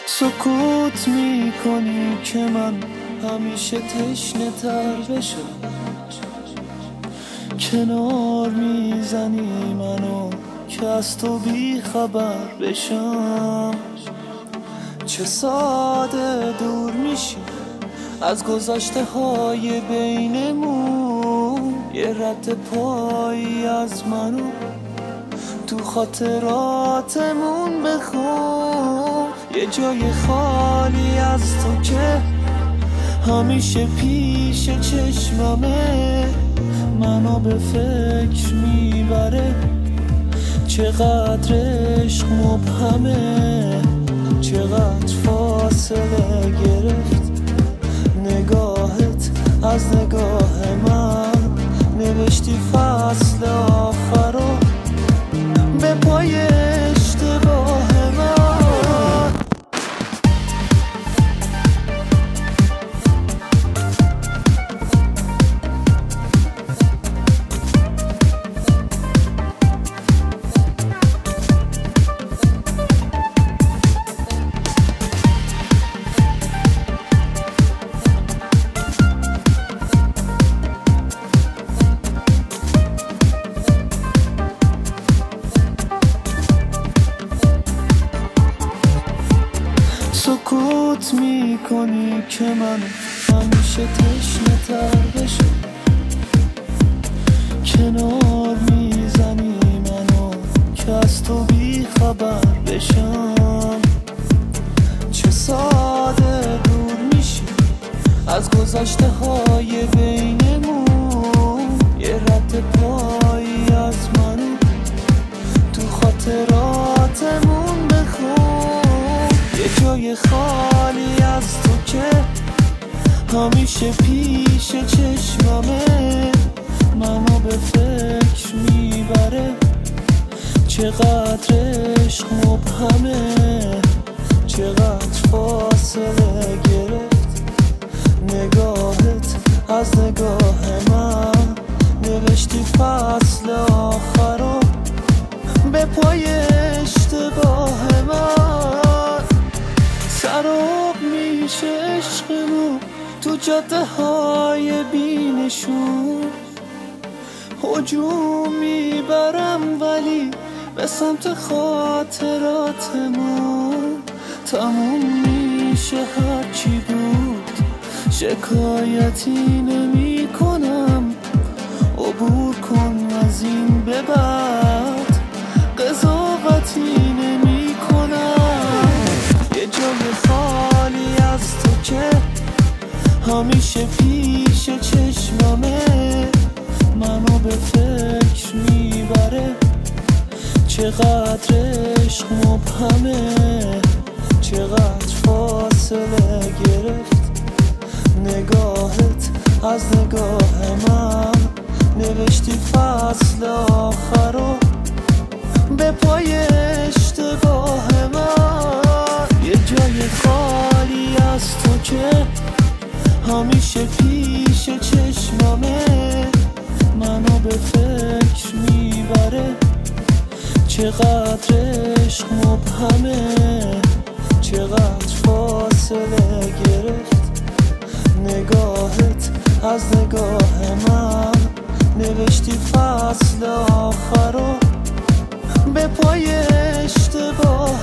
سکوت میکنی که من همیشه تشنه تر بشم، کنار میزنی منو که از تو بی خبر بشم. چه ساده دور میشی از گذشته های بینمون، یه رد پایی از منو تو خاطراتمون بخون. یه جای خالی از تو که همیشه پیش چشممه، منو به فکر میبره چقدر عشق مبهمه. چقدر فاصله گرفت نگاهت از نگاه من، نوشتی فصل آخرو به پای اشتباه من. سکوت میکنی که من همیشه تشنه تر بشم، کنار میزنی منو که از تو بی خبر بشم. چه ساده دور میشی از گذشته های بینمون، یه رد پایی از منو تو خاطراتمون بخون. یه جای خالی از تو که همیشه پیش چشممه، منو به فکر میبره چقدر عشق مبهمه. چقدر فاصله گرفت نگاهت از نگاه من، نوشتی فصل آخرو به پای اشتباه من. سراب میشه عشقمون تو جاده های بینشون، هجوم میبرم ولی به سمت خاطراتمون. تموم میشه هرچی بود شکایتی نمی کنم، عبور کن از این به بعد قضاوتی نمی کنم. یه جای خالی از تو که همیشه پیش چشممه، منو به فکر میبره چقدر عشق مبهمه. چقدر فاصله گرفت نگاهت از نگاه من، نوشتی فصل آخرو به پای اشتباه من. یه جای خالی از تو که همیشه پیش چشممه، منو به فکر میبره چقدر عشق مبهمه. چقدر فاصله گرفت نگاهت از نگاه من، نوشتی فصل آخرو به پای اشتباه